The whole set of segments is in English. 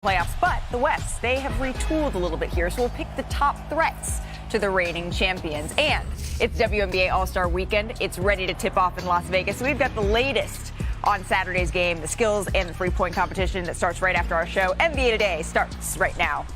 playoffs, but the West, they have retooled a little bit here, so we'll pick the top threats to the reigning champions. And it's WNBA All-Star Weekend. It's ready to tip off in Las Vegas, so we've got the latest on Saturday's game, the skills and the three-point competition that starts right after our show. NBA Today starts right now.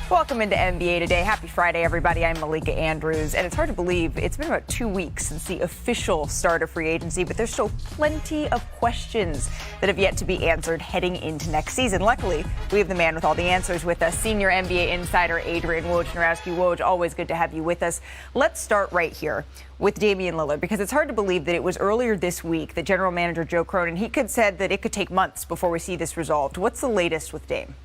Welcome into NBA Today. Happy Friday, everybody. I'm Malika Andrews, and it's hard to believe it's been about 2 weeks since the official start of free agency, but there's still plenty of questions that have yet to be answered heading into next season. Luckily, we have the man with all the answers with us, senior NBA insider Adrian Wojnarowski. Woj, always good to have you with us. Let's start right here with Damian Lillard, because it's hard to believe that it was earlier this week that general manager Joe Cronin, he said that it could take months before we see this resolved. What's the latest with Dame?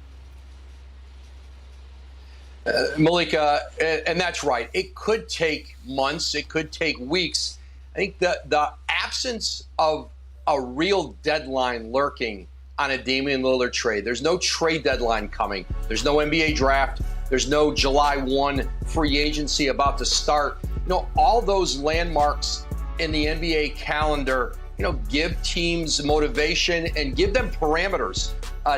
Malika, and that's right. It could take months. It could take weeks. I think the absence of a real deadline lurking on a Damian Lillard trade. There's no trade deadline coming. There's no NBA draft. There's no July 1 free agency about to start. All those landmarks in the NBA calendar, give teams motivation and give them parameters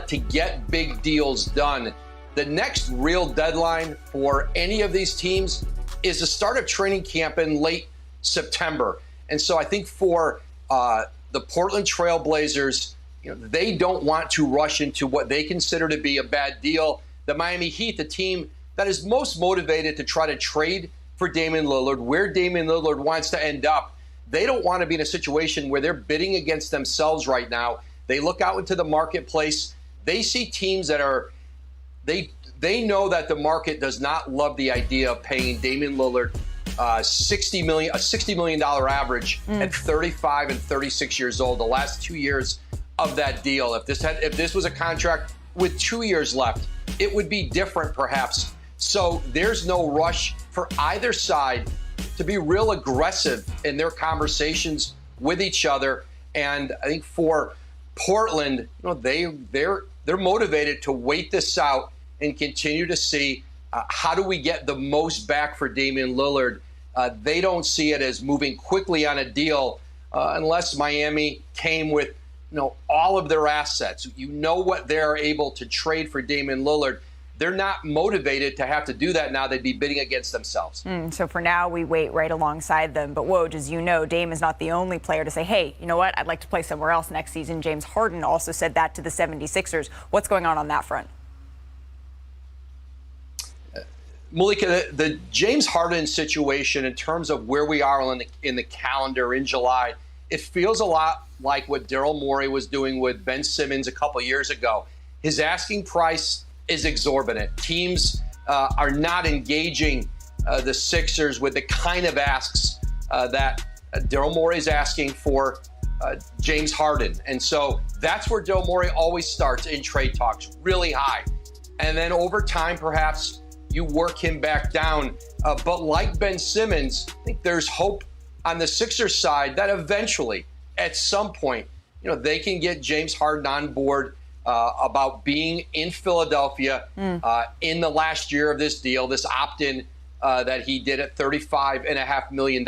to get big deals done. The next real deadline for any of these teams is the start of training camp in late September. And so I think for the Portland Trail Blazers, they don't want to rush into what they consider to be a bad deal. The Miami Heat, the team that is most motivated to try to trade for Damian Lillard, where Damian Lillard wants to end up, they don't want to be in a situation where they're bidding against themselves right now. They look out into the marketplace. They see teams that are They know that the market does not love the idea of paying Damian Lillard a $60 million average at 35 and 36 years old, the last 2 years of that deal. If this was a contract with 2 years left, it would be different perhaps. So there's no rush for either side to be real aggressive in their conversations with each other. And I think for Portland, they're motivated to wait this out and continue to see how do we get the most back for Damian Lillard. They don't see it as moving quickly on a deal unless Miami came with all of their assets. What they're able to trade for Damian Lillard. They're not motivated to have to do that now. They'd be bidding against themselves. So for now, we wait right alongside them. But Woj, as you know, Dame is not the only player to say, hey, you know what, I'd like to play somewhere else next season. James Harden also said that to the 76ers. What's going on that front? Malika, the James Harden situation in terms of where we are in the calendar in July, it feels a lot like what Daryl Morey was doing with Ben Simmons a couple years ago. His asking price is exorbitant. Teams are not engaging the Sixers with the kind of asks that Daryl Morey is asking for James Harden. And so that's where Daryl Morey always starts in trade talks, really high. And then over time, perhaps, you work him back down. But like Ben Simmons, I think there's hope on the Sixers side that eventually, at some point, they can get James Harden on board about being in Philadelphia in the last year of this deal, this opt-in that he did at $35.5 million.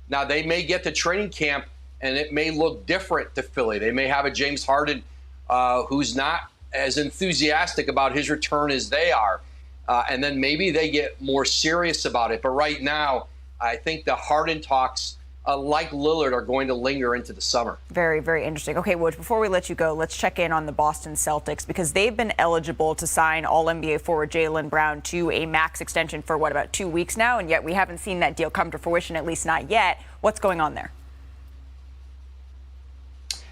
Now, they may get to training camp, and it may look different to Philly. They may have a James Harden who's not as enthusiastic about his return as they are. And then maybe they get more serious about it. But right now, I think the Harden talks, like Lillard, are going to linger into the summer. Very, very interesting. Okay, Woj, before we let you go, let's check in on the Boston Celtics, because they've been eligible to sign All-NBA forward Jaylen Brown to a max extension for, about 2 weeks now, and yet we haven't seen that deal come to fruition, at least not yet. What's going on there?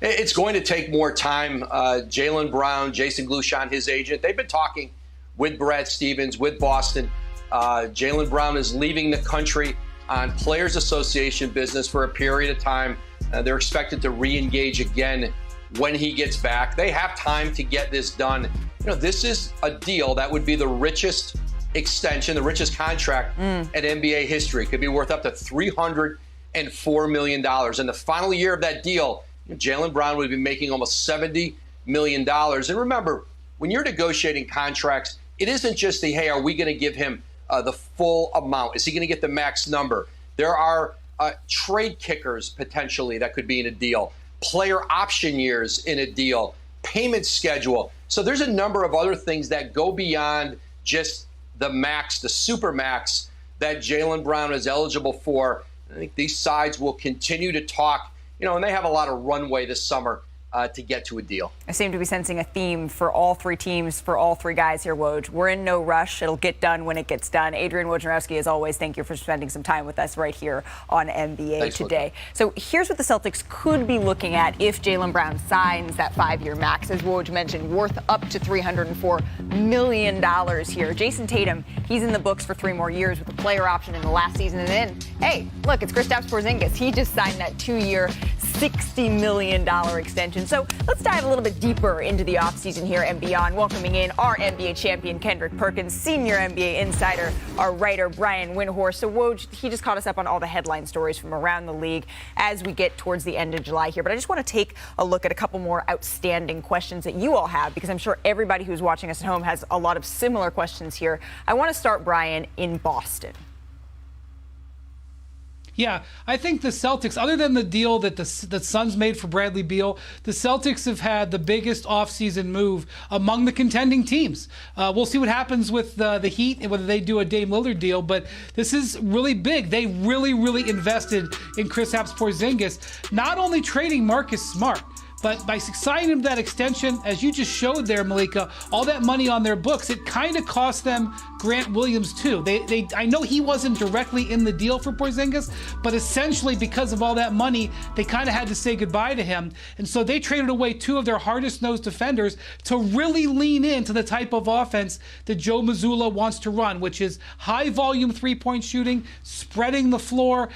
It's going to take more time. Jaylen Brown, Jason Glushon, his agent, they've been talking with Brad Stevens, with Boston. Jaylen Brown is leaving the country on Players Association business for a period of time. They're expected to re-engage again when he gets back. They have time to get this done. This is a deal that would be the richest extension, the richest contract in NBA history. It could be worth up to $304 million. In the final year of that deal, Jaylen Brown would be making almost $70 million. And remember, when you're negotiating contracts, it isn't just hey, are we going to give him the full amount? Is he going to get the max number? There are trade kickers potentially that could be in a deal, player option years in a deal, payment schedule. So there's a number of other things that go beyond just the max, the super max that Jaylen Brown is eligible for. I think these sides will continue to talk, and they have a lot of runway this summer to get to a deal. I seem to be sensing a theme for all three teams, for all three guys here, Woj. We're in no rush. It'll get done when it gets done. Adrian Wojnarowski, as always, thank you for spending some time with us right here on NBA Thanks, Today. So here's what the Celtics could be looking at if Jaylen Brown signs that 5-year max, as Woj mentioned, worth up to $304 million here. Jason Tatum, he's in the books for 3 more years with a player option in the last season. And then, hey, look, it's Kristaps Porzingis. He just signed that 2-year, $60 million extension. So let's dive a little bit deeper into the offseason here and beyond, welcoming in our NBA champion, Kendrick Perkins, senior NBA insider, our writer, Brian Windhorst. So Woj, he just caught us up on all the headline stories from around the league as we get towards the end of July here. But I just want to take a look at a couple more outstanding questions that you all have, because I'm sure everybody who's watching us at home has a lot of similar questions here. I want to start, Brian, in Boston. Yeah, I think the Celtics, other than the deal that the Suns made for Bradley Beal, the Celtics have had the biggest offseason move among the contending teams. We'll see what happens with the Heat and whether they do a Dame Lillard deal, but this is really big. They really invested in Kristaps Porzingis, not only trading Marcus Smart, but by signing him that extension, as you just showed there, Malika, all that money on their books, it kind of cost them Grant Williams too. I know he wasn't directly in the deal for Porzingis, but essentially because of all that money, they kind of had to say goodbye to him. And so they traded away 2 of their hardest-nosed defenders to really lean into the type of offense that Joe Mazzulla wants to run, which is high-volume three-point shooting, spreading the floor,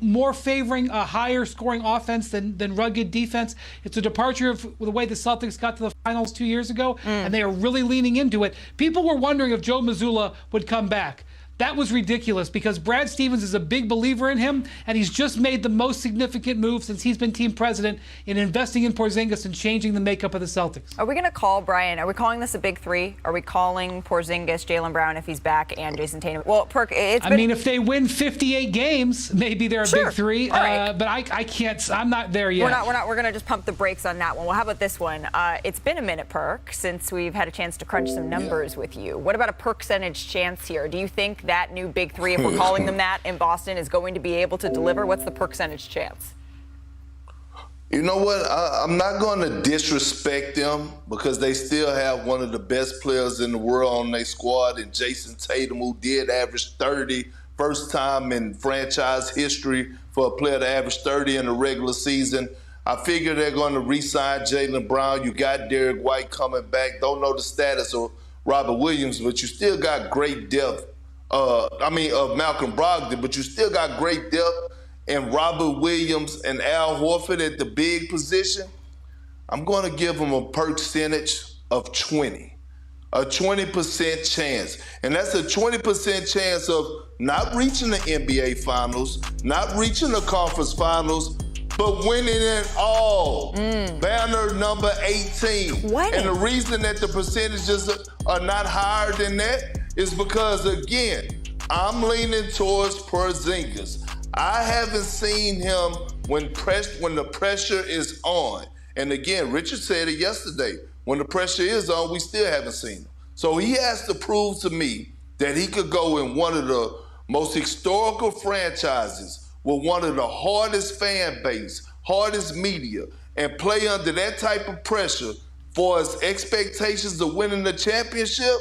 more favoring a higher scoring offense than rugged defense. It's a departure of the way the Celtics got to the finals 2 years ago, and they are really leaning into it. People were wondering if Joe Mazzulla would come back. That was ridiculous because Brad Stevens is a big believer in him, and he's just made the most significant move since he's been team president in investing in Porzingis and changing the makeup of the Celtics. Are we going to call, Brian, are we calling this a big 3? Are we calling Porzingis, Jaylen Brown if he's back, and Jason Tatum? Well, Perk, I mean, if they win 58 games, maybe they're a big 3. Right. But I can't, I'm not there yet. We're going to just pump the brakes on that one. Well, how about this one? It's been a minute, Perk, since we've had a chance to crunch some numbers with you. What about a percentage chance here? Do you think that new big 3, if we're calling them that, in Boston is going to be able to deliver? What's the percentage chance? You know what? I'm not going to disrespect them because they still have one of the best players in the world on their squad, and Jason Tatum, who did average 30, first time in franchise history for a player to average 30 in the regular season. I figure they're going to re-sign Jaylen Brown. You got Derek White coming back. Don't know the status of Robert Williams, but you still got great depth. Of Malcolm Brogdon, but you still got great depth in Robert Williams and Al Horford at the big position. I'm going to give them a percentage of 20, a 20% chance. And that's a 20% chance of not reaching the NBA Finals, not reaching the conference finals, but winning it all. Banner number 18. What? And the reason that the percentages are not higher than that is because, again, I'm leaning towards Porzingis. I haven't seen him when the pressure is on. And again, Richard said it yesterday. When the pressure is on, we still haven't seen him. So he has to prove to me that he could go in one of the most historical franchises with one of the hardest fan base, hardest media, and play under that type of pressure for his expectations of winning the championship.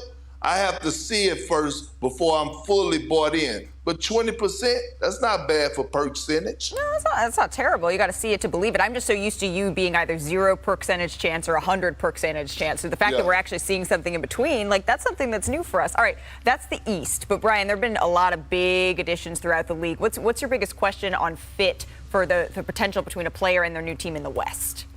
I have to see it first before I'm fully bought in. But 20%, that's not bad for percentage. No, that's not terrible. You got to see it to believe it. I'm just so used to you being either 0 percentage chance or 100 percentage chance. So the fact that we're actually seeing something in between, that's something that's new for us. All right, that's the East. But Brian, there have been a lot of big additions throughout the league. What's your biggest question on fit for the potential between a player and their new team in the West?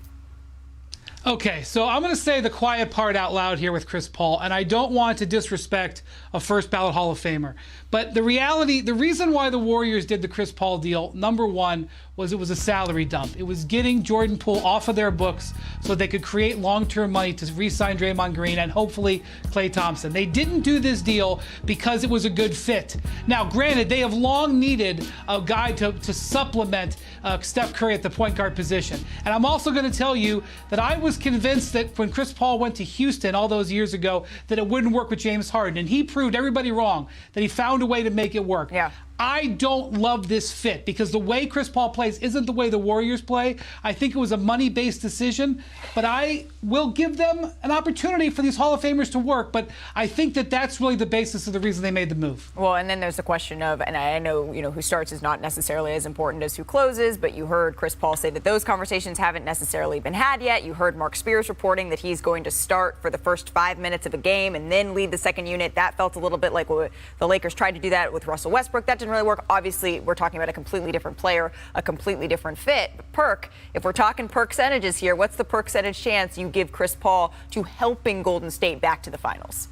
Okay, so I'm going to say the quiet part out loud here with Chris Paul, and I don't want to disrespect a first ballot Hall of Famer. But the reason why the Warriors did the Chris Paul deal, number one, was it was a salary dump. It was getting Jordan Poole off of their books so they could create long-term money to re-sign Draymond Green and hopefully Klay Thompson. They didn't do this deal because it was a good fit. Now, granted, they have long needed a guy to supplement Steph Curry at the point guard position. And I'm also going to tell you that I was convinced that when Chris Paul went to Houston all those years ago that it wouldn't work with James Harden. And he proved everybody wrong, that he found a way to make it work. Yeah. I don't love this fit because the way Chris Paul plays isn't the way the Warriors play. I think it was a money-based decision, but I will give them an opportunity for these Hall of Famers to work. But I think that that's really the basis of the reason they made the move. Well, and then there's the question of, and I know, who starts is not necessarily as important as who closes, but you heard Chris Paul say that those conversations haven't necessarily been had yet. You heard Mark Spears reporting that he's going to start for the first 5 minutes of a game and then lead the second unit. That felt a little bit like the Lakers tried to do that with Russell Westbrook. That didn't really work. Obviously, we're talking about a completely different player, a completely different fit. But Perk, if we're talking percentages here, what's the percentage chance you give Chris Paul to helping Golden State back to the finals?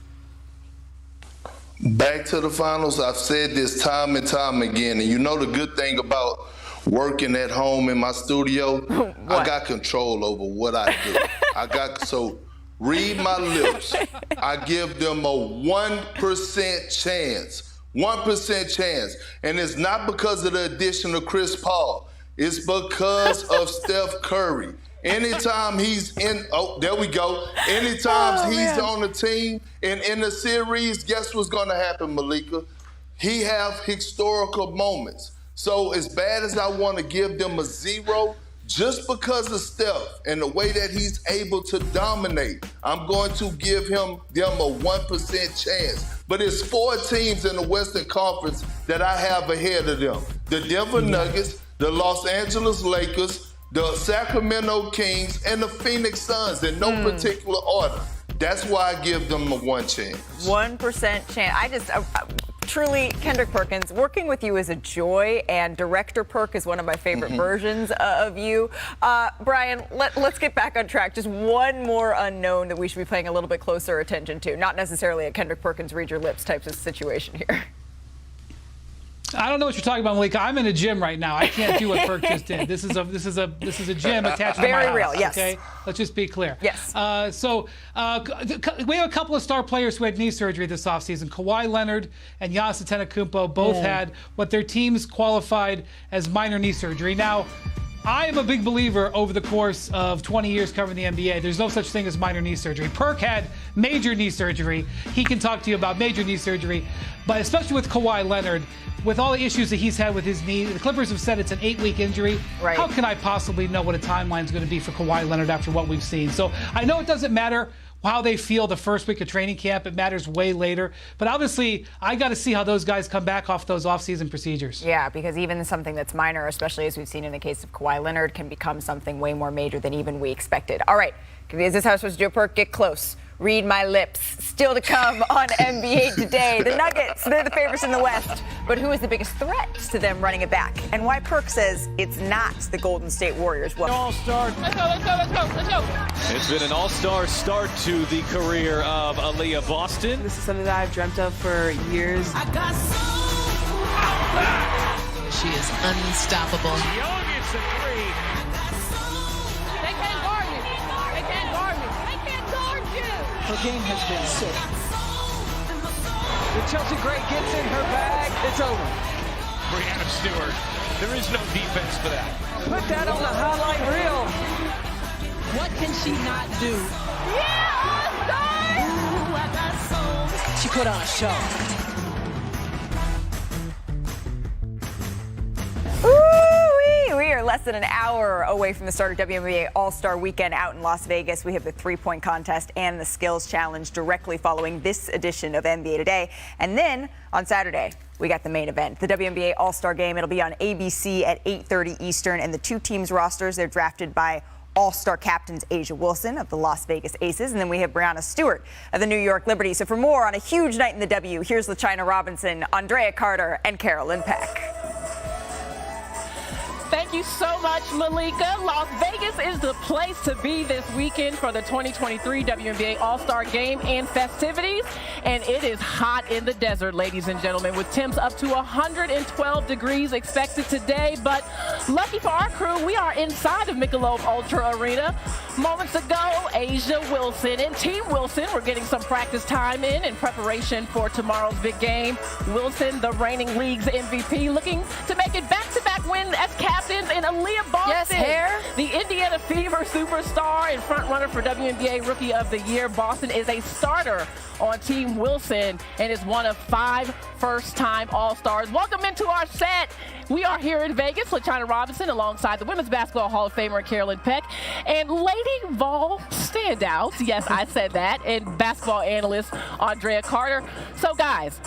Back to the finals, I've said this time and time again, and you know the good thing about working at home in my studio, I got control over what I do. So read my lips. I give them a 1% chance. 1% chance. And it's not because of the addition of Chris Paul. It's because of Steph Curry. Anytime he's in, there we go. Anytime he's on the team and in the series, guess what's going to happen, Malika? He have historical moments. So as bad as I want to give them a 0, just because of Steph and the way that he's able to dominate, I'm going to give them a 1% chance. But it's 4 teams in the Western Conference that I have ahead of them. The Denver Nuggets, the Los Angeles Lakers, the Sacramento Kings, and the Phoenix Suns in no particular order. That's why I give them a 1 chance. 1% chance. Truly, Kendrick Perkins, working with you is a joy, and Director Perk is one of my favorite versions of you. Brian, let's get back on track. Just one more unknown that we should be paying a little bit closer attention to. Not necessarily a Kendrick Perkins read your lips type of situation here. I don't know what you're talking about, Malika. I'm in a gym right now. I can't do what Perk just did. This is a gym attached to my house. Very real, yes. Okay, let's just be clear. Yes. We have a couple of star players who had knee surgery this offseason. Kawhi Leonard and Giannis Antetokounmpo both had what their teams qualified as minor knee surgery. Now, I am a big believer over the course of 20 years covering the NBA. There's no such thing as minor knee surgery. Perk had major knee surgery. He can talk to you about major knee surgery, but especially with Kawhi Leonard, with all the issues that he's had with his knee, the Clippers have said it's an 8-week injury. Right. How can I possibly know what a timeline is going to be for Kawhi Leonard after what we've seen? So I know it doesn't matter how they feel the first week of training camp. It matters way later. But obviously, I got to see how those guys come back off those off-season procedures. Yeah, because even something that's minor, especially as we've seen in the case of Kawhi Leonard, can become something way more major than even we expected. All right, is this how we're supposed to do it, Perk? Get close. Read my lips. Still to come on NBA Today. The Nuggets, they're the favorites in the West. But who is the biggest threat to them running it back? And why Perk says it's not the Golden State Warriors. Well, All-star. Let's go. It's been an all-star start to the career of Aaliyah Boston. This is something that I've dreamt of for years. She is unstoppable. Young, it's a 3. They can't guard me. They can't guard me. They can't guard you. Her game has been sick. The Chelsea Gray gets in her bag. It's over. Brianna Stewart. There is no defense for that. Put that on the highlight reel. What can she not do? Yeah, She put on a show. we are less than an hour away from the start of WNBA All-Star Weekend out in Las Vegas. We have the three-point contest and the skills challenge directly following this edition of NBA Today. And then on Saturday, we got the main event, the WNBA All-Star Game. It'll be on ABC at 8:30 Eastern. And the two teams' rosters, they're drafted by All-Star captains Asia Wilson of the Las Vegas Aces, and then we have Brianna Stewart of the New York Liberty. So for more on a huge night in the W, here's LaChina Robinson, Andrea Carter, and Carolyn Peck. Thank you so much, Malika. Las Vegas is the place to be this weekend for the 2023 WNBA All-Star Game and festivities. And it is hot in the desert, ladies and gentlemen, with temps up to 112 degrees expected today. But lucky for our crew, we are inside of Michelob Ultra Arena. Moments ago, Asia Wilson and Team Wilson were getting some practice time in preparation for tomorrow's big game. Wilson, the reigning league's MVP, looking to make it back-to-back wins as captains, and Aaliyah Boston, the Indiana Fever superstar and frontrunner for WNBA Rookie of the Year. Boston is a starter on Team Wilson and is one of 5 first-time All-Stars. Welcome into our set. We are here in Vegas. LaChina Robinson alongside the Women's Basketball Hall of Famer Carolyn Peck and Lady Vol standouts. Yes, I said that. And basketball analyst Andrea Carter. So, guys,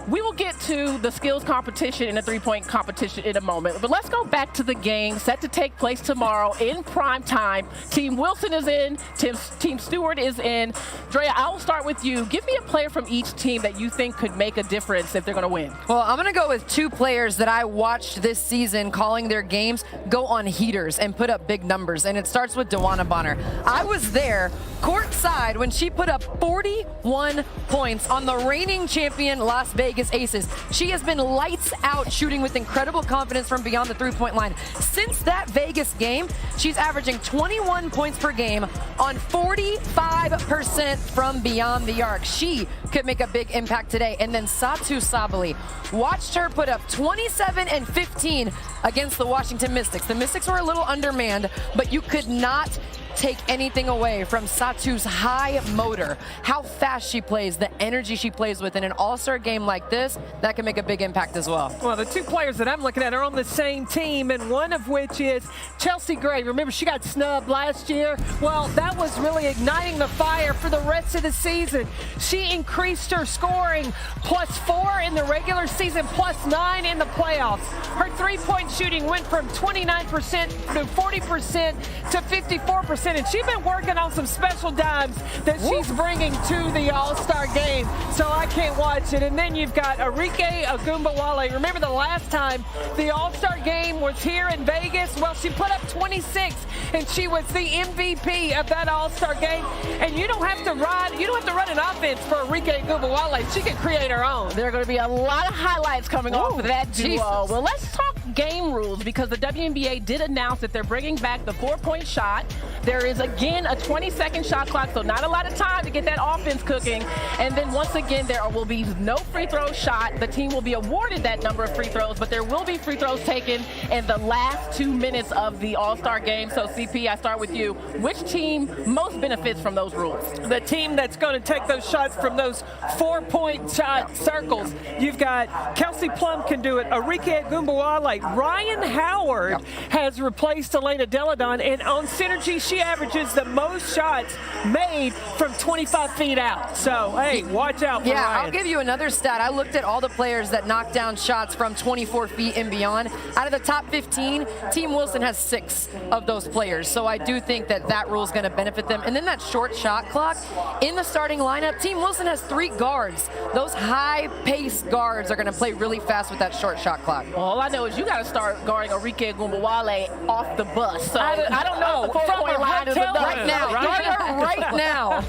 we will get to the skills competition and the three-point competition in a moment. But let's go back to the game set to take place tomorrow in prime time. Team Wilson is in. Team Stewart is in. Drea, I will start with you. Give me a player from each team that you think could make a difference if they're going to win. Well, I'm going to go with 2 players that I watched this season calling their games go on heaters and put up big numbers. And it starts with DeWanna Bonner. I was there courtside when she put up 41 points on the reigning champion Las Vegas Aces. She has been lights out shooting with incredible confidence from beyond the three-point line. Since that Vegas game, she's averaging 21 points per game on 45% from beyond the arc. She could make a big impact today. And then Satu Sabali, watched her put up 27 and 15 against the Washington Mystics. The Mystics were a little undermanned, but you could not take anything away from Satu's high motor, how fast she plays, the energy she plays with in an all-star game like this. That can make a big impact as well. Well, the 2 players that I'm looking at are on the same team, and one of which is Chelsea Gray. Remember, she got snubbed last year. Well, that was really igniting the fire for the rest of the season. She increased her scoring +4 in the regular season, +9 in the playoffs. Her three-point shooting went from 29% to 40% to 54%. And she's been working on some special dimes that she's bringing to the All-Star game. So I can't watch it. And then you've got Arike Ogunbowale. Remember the last time the All-Star game was here in Vegas? Well, she put up 26, and she was the MVP of that All-Star game. And you don't have to run an offense for Arike Ogunbowale. She can create her own. There are going to be a lot of highlights coming off of that duo. Jesus. Well, let's talk game rules, because the WNBA did announce that they're bringing back the 4-point shot. There is, again, a 20-second shot clock, so not a lot of time to get that offense cooking. And then once again, there will be no free throw shot. The team will be awarded that number of free throws, but there will be free throws taken in the last 2 minutes of the All-Star game. So, CP, I start with you. Which team most benefits from those rules? The team that's going to take those shots from those 4-point shot circles. You've got Kelsey Plum can do it. Arike Ogunbowale. Ryan Howard has replaced Elena Deladon, and on Synergy, she averages the most shots made from 25 feet out. So, hey, watch out for Ryan. I'll give you another stat. I looked at all the players that knocked down shots from 24 feet and beyond. Out of the top 15, Team Wilson has 6 of those players. So I do think that rule is going to benefit them. And then that short shot clock, in the starting lineup, Team Wilson has 3 guards. Those high-paced guards are going to play really fast with that short shot clock. Well, all I know is you got to start guarding Arike Ogunbowale off the bus. So I don't know if the 4-point line is enough. Right now. Right now.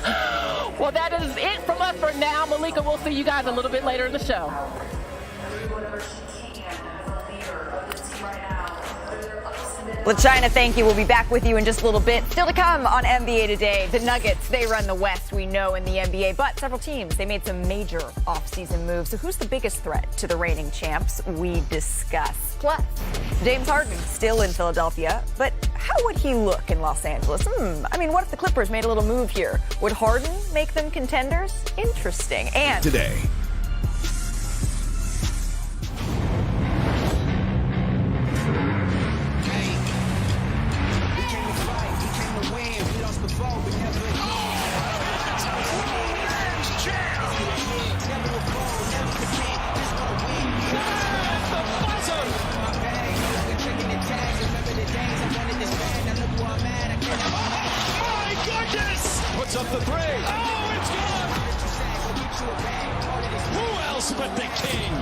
Well, that is it from us for now. Malika, we'll see you guys a little bit later in the show. LaChina, thank you. We'll be back with you in just a little bit. Still to come on NBA Today. The Nuggets, they run the West, we know, in the NBA. But several teams, they made some major offseason moves. So who's the biggest threat to the reigning champs? We discuss. Plus, James Harden still in Philadelphia. But how would he look in Los Angeles? I mean, what if the Clippers made a little move here? Would Harden make them contenders? Interesting. And today. Puts up the three. Oh, it's good. Who else but the King?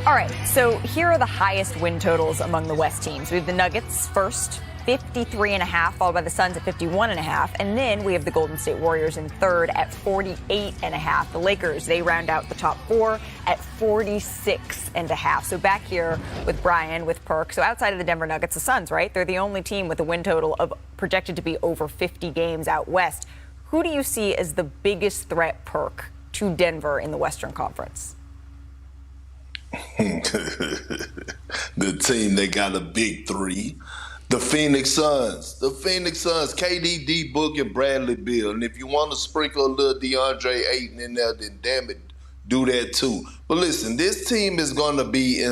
All right, so here are the highest win totals among the West teams. We have the Nuggets first, 53.5, followed by the Suns at 51.5. And then we have the Golden State Warriors in third at 48.5. The Lakers, they round out the top four at 46.5. So back here with Brian, with Perk. So outside of the Denver Nuggets, the Suns, right? They're the only team with a win total of projected to be over 50 games out west. Who do you see as the biggest threat, Perk, to Denver in the Western Conference? The team that got a big three. The Phoenix Suns. The Phoenix Suns, KD, D-Book, and Bradley Beal. And if you want to sprinkle a little DeAndre Ayton in there, then damn it, do that too. But listen, this team is going to be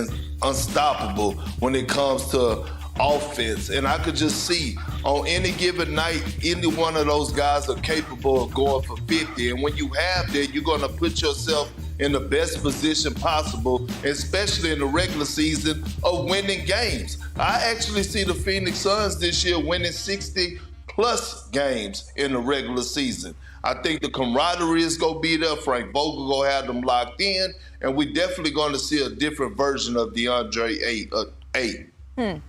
unstoppable when it comes to offense. And I could just see on any given night, any one of those guys are capable of going for 50. And when you have that, you're going to put yourself in the best position possible, especially in the regular season, of winning games. I actually see the Phoenix Suns this year winning 60-plus games in the regular season. I think the camaraderie is going to be there. Frank Vogel going to have them locked in, and we're definitely going to see a different version of DeAndre Ayton.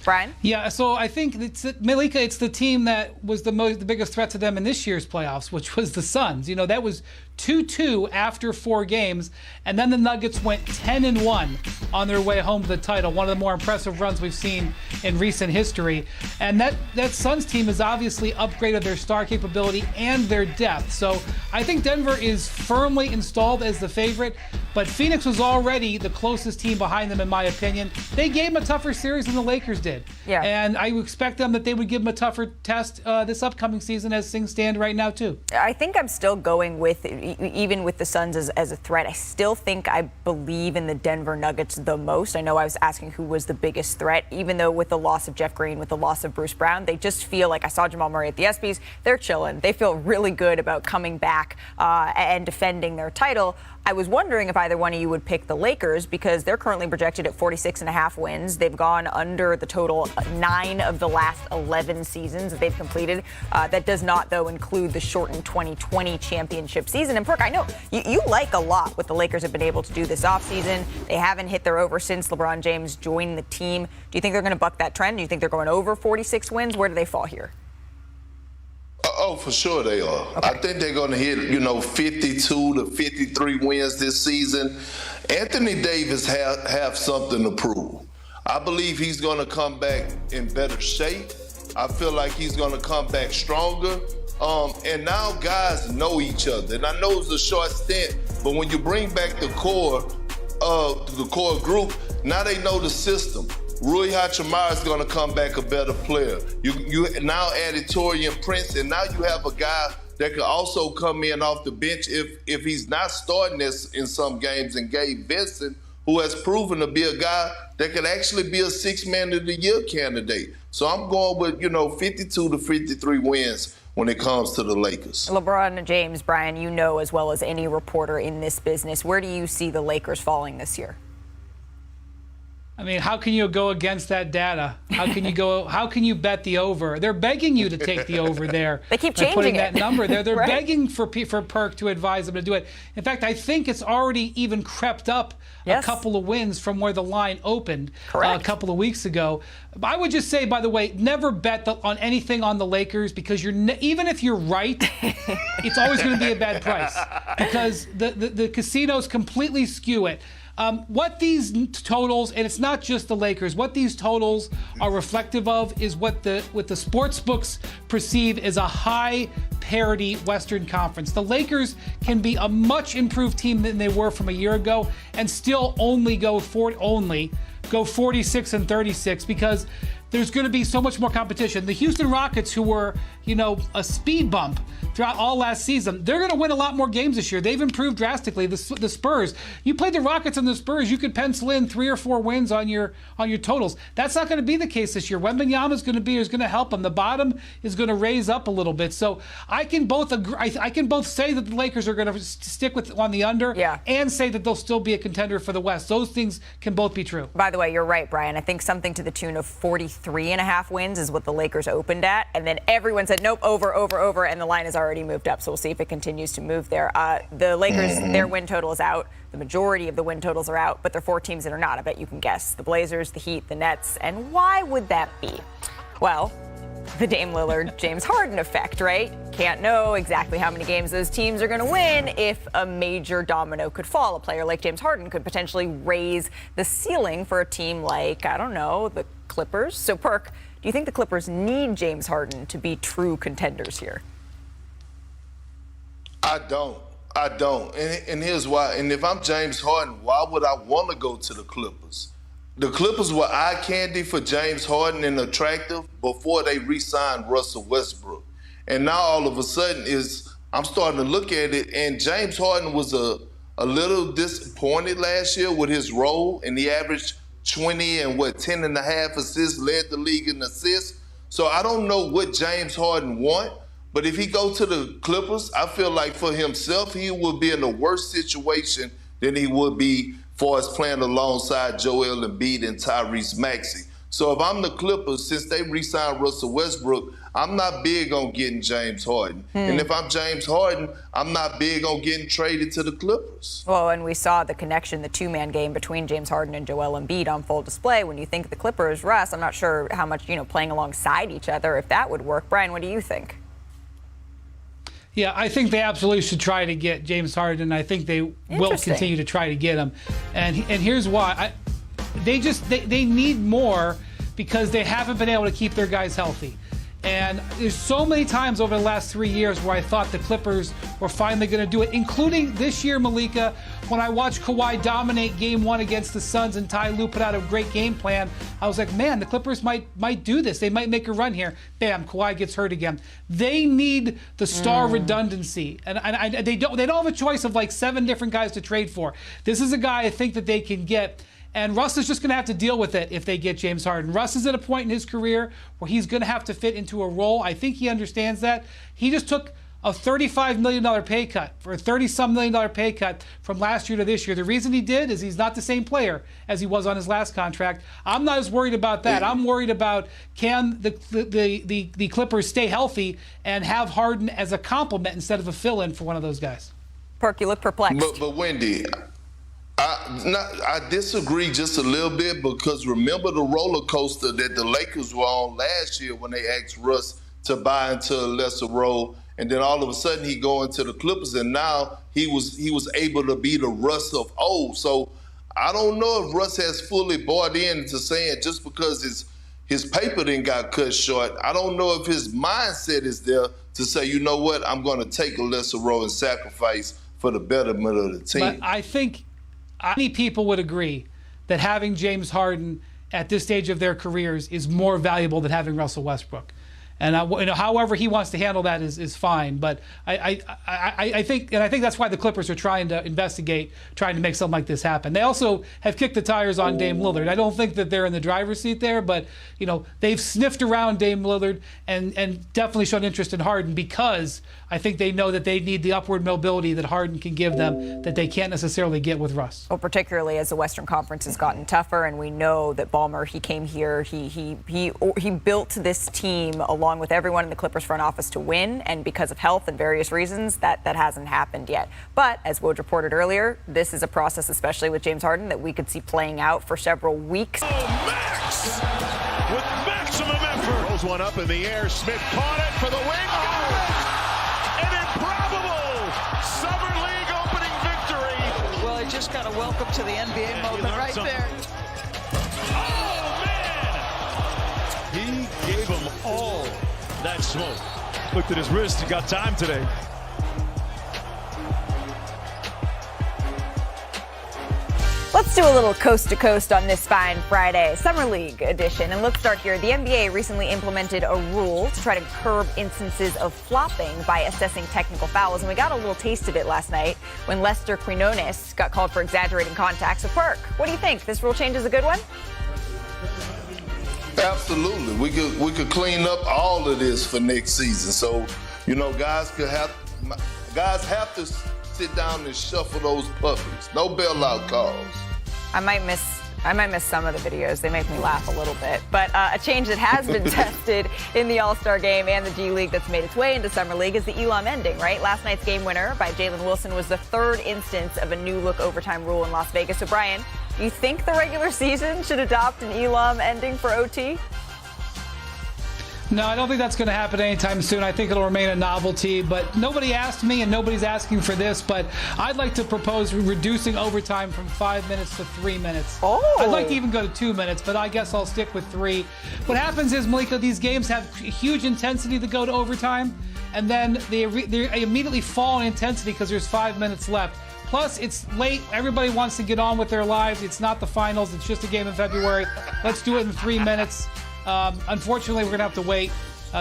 Brian? Yeah, so I think Malika, it's the team that was the biggest threat to them in this year's playoffs, which was the Suns. You know, that was 2-2 after 4 games, and then the Nuggets went 10-1 on their way home to the title. One of the more impressive runs we've seen in recent history. And that Suns team has obviously upgraded their star capability and their depth. So I think Denver is firmly installed as the favorite, but Phoenix was already the closest team behind them, in my opinion. They gave them a tougher series than the Lakers did. Yeah. And I would expect them that they would give them a tougher test this upcoming season as things stand right now, too. I think I'm still going with, even with the Suns as a threat, I still think I believe in the Denver Nuggets the most. I know I was asking who was the biggest threat, even though with the loss of Jeff Green, with the loss of Bruce Brown, they just feel like, I saw Jamal Murray at the ESPYs, they're chilling. They feel really good about coming back and defending their title. I was wondering if either one of you would pick the Lakers, because they're currently projected at 46.5 wins. They've gone under the total 9 of the last 11 seasons that they've completed. That does not, though, include the shortened 2020 championship season. And, Perk, I know you like a lot what the Lakers have been able to do this offseason. They haven't hit their over since LeBron James joined the team. Do you think they're going to buck that trend? Do you think they're going over 46 wins? Where do they fall here? Oh, for sure they are. Okay. I think they're going to hit, 52 to 53 wins this season. Anthony Davis have something to prove. I believe he's going to come back in better shape. I feel like he's going to come back stronger. And now guys know each other. And I know it's a short stint, but when you bring back the core group, now they know the system. Rui Hachimura is going to come back a better player. You now added Taurean Prince, and now you have a guy that could also come in off the bench if he's not starting this in some games, and Gabe Vincent, who has proven to be a guy that could actually be a six-man of the year candidate. So I'm going with, 52 to 53 wins when it comes to the Lakers. LeBron James, Brian, you know as well as any reporter in this business, where do you see the Lakers falling this year? I mean, how can you go against that data? How can you bet the over? They're begging you to take the over there. They keep changing putting that number there. They're right. begging for Perk to advise them to do it. In fact, I think it's already even crept up a couple of wins from where the line opened a couple of weeks ago. I would just say, by the way, never bet on anything on the Lakers, because even if you're right, it's always going to be a bad price, because the casinos completely skew it. What these totals, and it's not just the Lakers, what these totals are reflective of is what the sports books perceive as a high parity Western Conference. The Lakers can be a much improved team than they were from a year ago and still only go 46 and 36, because there's going to be so much more competition. The Houston Rockets, who were, a speed bump throughout all last season, they're going to win a lot more games this year. They've improved drastically. The Spurs, you played the Rockets and the Spurs, you could pencil in 3 or 4 wins on your totals. That's not going to be the case this year. Wembanyama is going to help them. The bottom is going to raise up a little bit. So I can both agree. I can both say that the Lakers are going to stick on the under, and say that they'll still be a contender for the West. Those things can both be true. By the way, you're right, Brian. I think something to the tune of 43 3.5 wins is what the Lakers opened at. And then everyone said, nope, over. And the line has already moved up. So we'll see if it continues to move there. The Lakers, their win total is out. The majority of the win totals are out. But there are 4 teams that are not. I bet you can guess. The Blazers, the Heat, the Nets. And why would that be? Well, the Dame Lillard, James Harden effect, right? Can't know exactly how many games those teams are going to win if a major domino could fall. A player like James Harden could potentially raise the ceiling for a team like, I don't know, the Clippers. So, Perk, do you think the Clippers need James Harden to be true contenders here? I don't. And here's why. And if I'm James Harden, why would I want to go to the Clippers? The Clippers were eye candy for James Harden and attractive before they re-signed Russell Westbrook. And now all of a sudden I'm starting to look at it, and James Harden was a little disappointed last year with his role, and he averaged 20 and 10.5 assists, led the league in assists. So I don't know what James Harden want, but if he go to the Clippers, I feel like for himself, he would be in a worse situation than he would be far as playing alongside Joel Embiid and Tyrese Maxey. So if I'm the Clippers, since they re-signed Russell Westbrook, I'm not big on getting James Harden. And if I'm James Harden, I'm not big on getting traded to the Clippers. Well, and we saw the connection, the two-man game between James Harden and Joel Embiid on full display. When you think of the Clippers, Russ, I'm not sure how much, playing alongside each other, if that would work. Brian, what do you think? Yeah, I think they absolutely should try to get James Harden. I think they will continue to try to get him. And here's why. They need more because they haven't been able to keep their guys healthy. And there's so many times over the last 3 years where I thought the Clippers were finally going to do it, including this year, Malika, when I watched Kawhi dominate Game 1 against the Suns and Ty Lue put out a great game plan. I was like, man, the Clippers might do this. They might make a run here. Bam, Kawhi gets hurt again. They need the star redundancy. And they don't have a choice of like 7 different guys to trade for. This is a guy I think that they can get. And Russ is just going to have to deal with it if they get James Harden. Russ is at a point in his career where he's going to have to fit into a role. I think he understands that. He just took a $35 million pay cut, for a $30-some million pay cut from last year to this year. The reason he did is he's not the same player as he was on his last contract. I'm not as worried about that. I'm worried about can the Clippers stay healthy and have Harden as a complement instead of a fill-in for one of those guys. Perk, you look perplexed. But Wendy, I disagree just a little bit because remember the roller coaster that the Lakers were on last year when they asked Russ to buy into a lesser role, and then all of a sudden he go into the Clippers, and now he was able to be the Russ of old. So I don't know if Russ has fully bought into saying just because his paper then got cut short, I don't know if his mindset is there to say, you know what, I'm going to take a lesser role and sacrifice for the betterment of the team. But I think many people would agree that having James Harden at this stage of their careers is more valuable than having Russell Westbrook. And however he wants to handle that is fine. But I think that's why the Clippers are trying to investigate, trying to make something like this happen. They also have kicked the tires on Dame Lillard. I don't think that they're in the driver's seat there, but they've sniffed around Dame Lillard and definitely shown interest in Harden because I think they know that they need the upward mobility that Harden can give them that they can't necessarily get with Russ. Well, particularly as the Western Conference has gotten tougher, and we know that Ballmer, he came here, he built this team along with everyone in the Clippers front office to win, and because of health and various reasons, that hasn't happened yet. But as Woj reported earlier, this is a process, especially with James Harden, that we could see playing out for several weeks. Oh, Max! With maximum effort. Rolls one up in the air. Smith caught it for the win. An improbable Summer League opening victory. Well, he just got a welcome to the NBA moment right there. Oh, man! He gave them all that smoke. Looked at his wrist. He got time today. Let's do a little coast to coast on this fine Friday, Summer League edition. And let's start here. The NBA recently implemented a rule to try to curb instances of flopping by assessing technical fouls. And we got a little taste of it last night when Lester Quinones got called for exaggerating contact. So, Perk, what do you think? This rule change is a good one? Absolutely. We could clean up all of this for next season. So, guys have to sit down and shuffle those puppies. No bailout calls. I might miss I might miss some of the videos. They make me laugh a little bit. But a change that has been tested in the All-Star game and the G League that's made its way into Summer League is the Elam ending, right? Last night's game winner by Jalen Wilson was the third instance of a new-look overtime rule in Las Vegas. So, Brian, do you think the regular season should adopt an Elam ending for OT? No, I don't think that's going to happen anytime soon. I think it'll remain a novelty, but nobody asked me and nobody's asking for this, but I'd like to propose reducing overtime from 5 minutes to 3 minutes. Oh. I'd like to even go to 2 minutes, but I guess I'll stick with 3. What happens is, Malika, these games have huge intensity that go to overtime, and then they immediately fall in intensity because there's 5 minutes left. Plus, it's late. Everybody wants to get on with their lives. It's not the finals. It's just a game in February. Let's do it in 3 minutes. Unfortunately, we're going to have to wait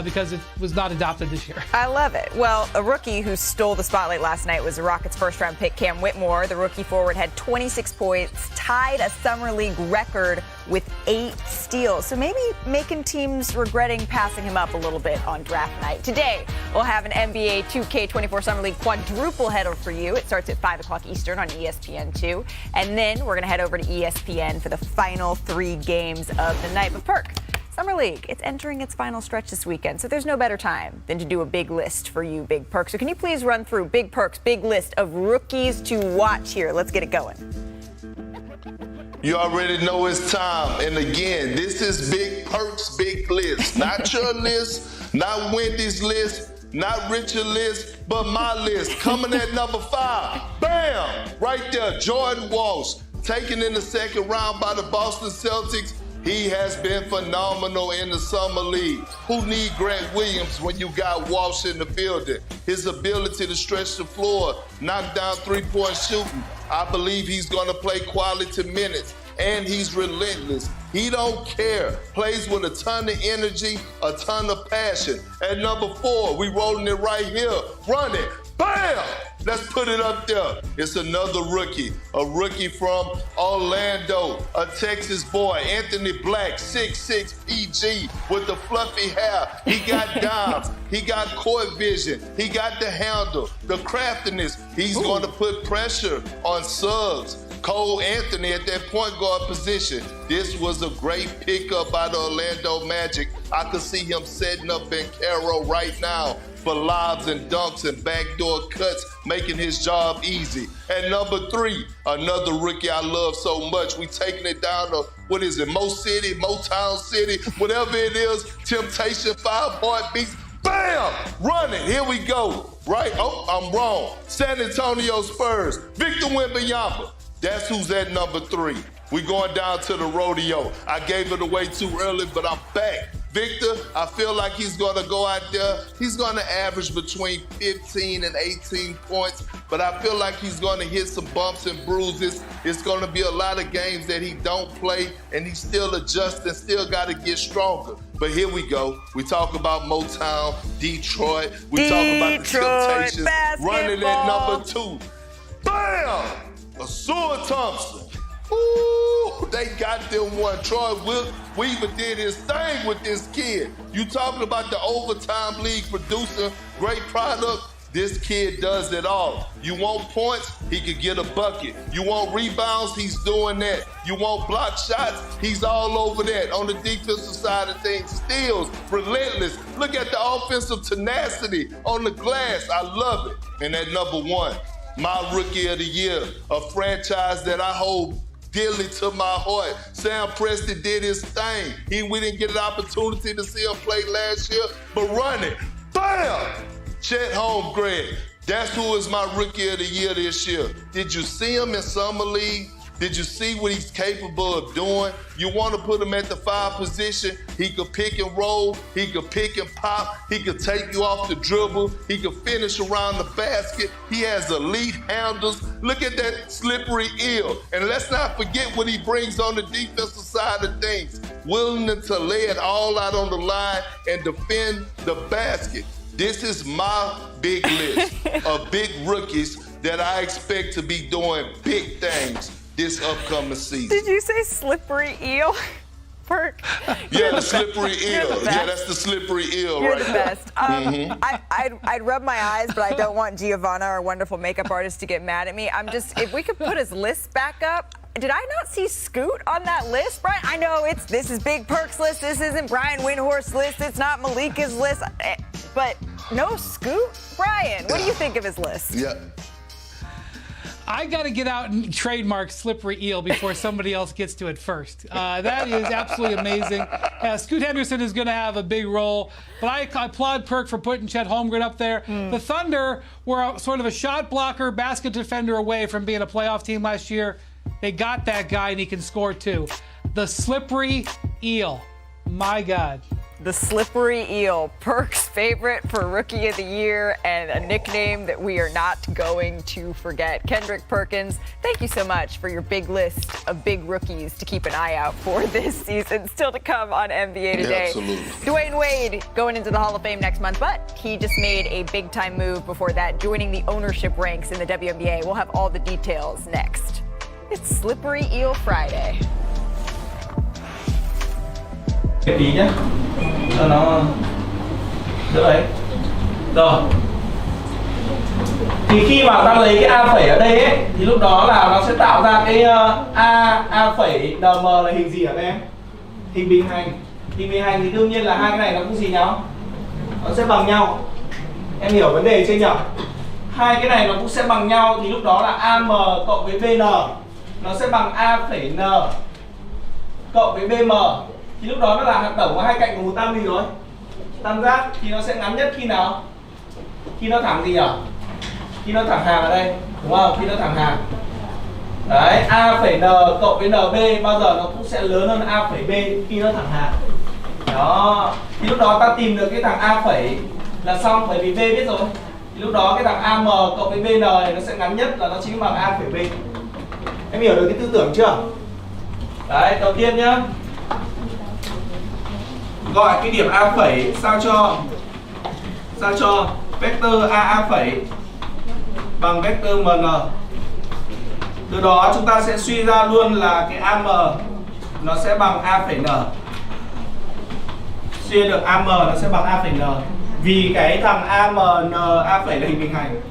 because it was not adopted this year. I love it. Well, a rookie who stole the spotlight last night was the Rockets' first-round pick, Cam Whitmore. The rookie forward had 26 points, tied a Summer League record with 8 steals. So maybe making teams regretting passing him up a little bit on draft night. Today, we'll have an NBA 2K24 Summer League quadruple header for you. It starts at 5 o'clock Eastern on ESPN2. And then we're going to head over to ESPN for the final 3 games of the night. But Perk, Summer League, it's entering its final stretch this weekend, so there's no better time than to do a big list for you, Big Perk. So can you please run through Big Perk's big list of rookies to watch here? Let's get it going. You already know it's time. And again, this is Big Perk's big list. Not your list, not Wendy's list, not Richard's list, but my list. Coming at number 5. Bam! Right there, Jordan Walsh, taken in the second round by the Boston Celtics. He has been phenomenal in the Summer League. Who need Grant Williams when you got Walsh in the building? His ability to stretch the floor, knock down three-point shooting. I believe he's going to play quality minutes, and he's relentless. He don't care. Plays with a ton of energy, a ton of passion. At number 4, we rolling it right here. Run it. Bam! Let's put it up there. It's another rookie, a rookie from Orlando, a Texas boy, Anthony Black, 6'6" PG with the fluffy hair. He got dimes. He got court vision. He got the handle, the craftiness. He's going to put pressure on Suggs. Cole Anthony at that point guard position. This was a great pickup by the Orlando Magic. I could see him setting up in Caro right now for lobs and dunks and backdoor cuts, making his job easy. And number 3, another rookie I love so much. We taking it down to, what is it, Motown City, whatever it is, Temptation, 5 Heartbeats. Bam! Running. Here we go. Right? Oh, I'm wrong. San Antonio Spurs. Victor Wembanyama. That's who's at number 3. We going down to the rodeo. I gave it away too early, but I'm back. Victor, I feel like he's going to go out there. He's going to average between 15 and 18 points, but I feel like he's going to hit some bumps and bruises. It's going to be a lot of games that he don't play, and he's still adjusting, still got to get stronger. But here we go. We talk about Motown, Detroit. We talk about the Temptations. Basketball. Running at number 2. Bam! Asua Thompson. Ooh, they got them one. Troy Weaver did his thing with this kid. You talking about the overtime league producer, great product? This kid does it all. You want points? He could get a bucket. You want rebounds? He's doing that. You want block shots? He's all over that. On the defensive side of things, steals, relentless. Look at the offensive tenacity on the glass. I love it. And at number 1, my rookie of the year, a franchise that I hold dearly to my heart. Sam Presti did his thing. We didn't get an opportunity to see him play last year, but run it. Bam! Chet Holmgren. That's who is my rookie of the year this year. Did you see him in Summer League? Did you see what he's capable of doing? You want to put him at the 5 position. He could pick and roll. He could pick and pop. He could take you off the dribble. He could finish around the basket. He has elite handles. Look at that slippery eel. And let's not forget what he brings on the defensive side of things. Willing to lay it all out on the line and defend the basket. This is my big list of big rookies that I expect to be doing big things this upcoming season. Did you say slippery eel? Perk. Yeah, the slippery eel. Yeah, that's the slippery eel. You're right the best. I'd rub my eyes, but I don't want Giovanna, our wonderful makeup artist, to get mad at me. If we could put his list back up, did I not see Scoot on that list, Brian? I know this is Big Perk's list. This isn't Brian Windhorst's list. It's not Malika's list. But no Scoot? Brian, what do you think of his list? Yeah. I got to get out and trademark slippery eel before somebody else gets to it first. That is absolutely amazing. Scoot Henderson is going to have a big role, but I applaud Perk for putting Chet Holmgren up there. The Thunder were sort of a shot blocker, basket defender away from being a playoff team last year. They got that guy, and he can score too. The slippery eel. My God. The slippery eel, Perk's favorite for Rookie of the Year, and a nickname that we are not going to forget. Kendrick Perkins, thank you so much for your big list of big rookies to keep an eye out for this season. Still to come on NBA Today. Yeah, absolutely. Dwayne Wade going into the Hall of Fame next month, but he just made a big-time move before that, joining the ownership ranks in the WNBA. We'll have all the details next. It's Slippery Eel Friday. Tí nhé, cho nó đỡ ấy. Rồi. Thì khi mà ta lấy cái A phẩy ở đây ấy, thì lúc đó là nó sẽ tạo ra cái A phẩy nm là hình gì hả các em? Hình bình hành. Hình bình hành thì đương nhiên là hai cái này nó cũng gì nhau? Nó sẽ bằng nhau. Em hiểu vấn đề chưa nhỉ? Hai cái này nó cũng sẽ bằng nhau, thì lúc đó là AM cộng với BN nó sẽ bằng A phẩy N cộng với BM. Thì lúc đó nó là hạt tổng của hai cạnh của một tam gì rồi? Tam giác. Thì nó sẽ ngắn nhất khi nào? Khi nó thẳng gì nhỉ? Khi nó thẳng hàng ở đây, đúng không? Khi nó thẳng hàng. Đấy, A phẩy N cộng với NB bao giờ nó cũng sẽ lớn hơn A phẩy B khi nó thẳng hàng. Đó. Thì lúc đó ta tìm được cái thằng A phẩy là xong, bởi vì B biết rồi. Thì lúc đó cái thằng AM cộng với BN này nó sẽ ngắn nhất là nó chính bằng A phẩy B. Em hiểu được cái tư tưởng chưa? Đấy, đầu tiên nhá. Gọi cái điểm A phẩy sao cho vector AA phẩy bằng vector MN. Từ đó chúng ta sẽ suy ra luôn là cái AM nó sẽ bằng A phẩy N. Suy được AM nó sẽ bằng A phẩy N. Vì cái thằng AMN A phẩy là hình bình hành.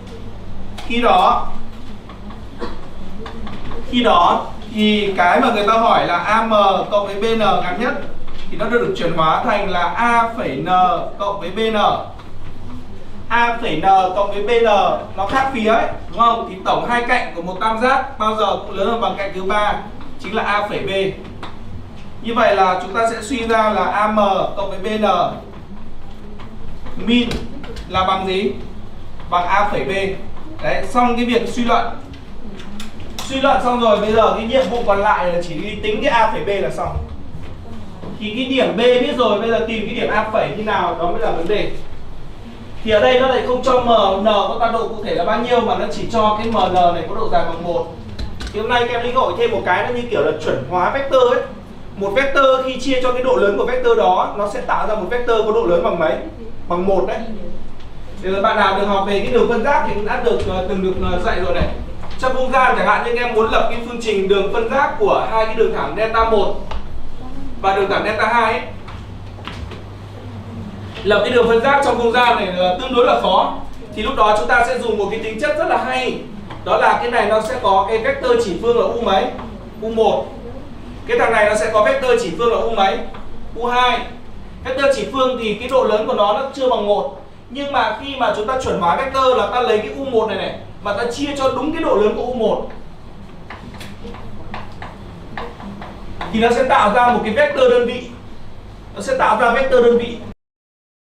Khi đó thì cái mà người ta hỏi là AM cộng với BN ngắn nhất thì nó được chuyển hóa thành là A phẩy N cộng với BN. A phẩy N cộng với BN nó khác phía ấy, đúng không? Thì tổng hai cạnh của một tam giác bao giờ cũng lớn hơn bằng cạnh thứ ba, chính là A phẩy B. Như vậy là chúng ta sẽ suy ra là AM cộng với BN min là bằng gì? Bằng A phẩy B. Đấy, xong cái việc suy luận. Suy luận xong rồi, bây giờ cái nhiệm vụ còn lại là chỉ đi tính cái A phẩy B là xong. Thì cái điểm B biết rồi, bây giờ tìm cái điểm A phẩy như nào, đó mới là vấn đề. Thì ở đây nó lại không cho MN có tọa độ cụ thể là bao nhiêu, mà nó chỉ cho cái MN này có độ dài bằng 1. Thì hôm nay các em lĩnh hội thêm một cái nó như kiểu là chuẩn hóa vector ấy. Một vector khi chia cho cái độ lớn của vector đó, nó sẽ tạo ra một vector có độ lớn bằng mấy? Bằng 1 đấy. Thì bạn nào được học về cái đường phân giác thì cũng đã từng được dạy rồi này. Trong không gian chẳng hạn như các em muốn lập cái phương trình đường phân giác của hai cái đường thẳng delta 1 và đường thẳng delta 2 ấy. Lập cái đường phân giác trong không gian này là tương đối là khó. Thì lúc đó chúng ta sẽ dùng một cái tính chất rất là hay. Đó là cái này nó sẽ có cái vector chỉ phương là U mấy? U1. Cái thằng này nó sẽ có vector chỉ phương là U mấy? U2. Vector chỉ phương thì cái độ lớn của nó chưa bằng 1. Nhưng mà khi mà chúng ta chuẩn hóa vector là ta lấy cái U1 này mà ta chia cho đúng cái độ lớn của U1 thì nó sẽ tạo ra một cái vector đơn vị. Nó sẽ tạo ra vector đơn vị.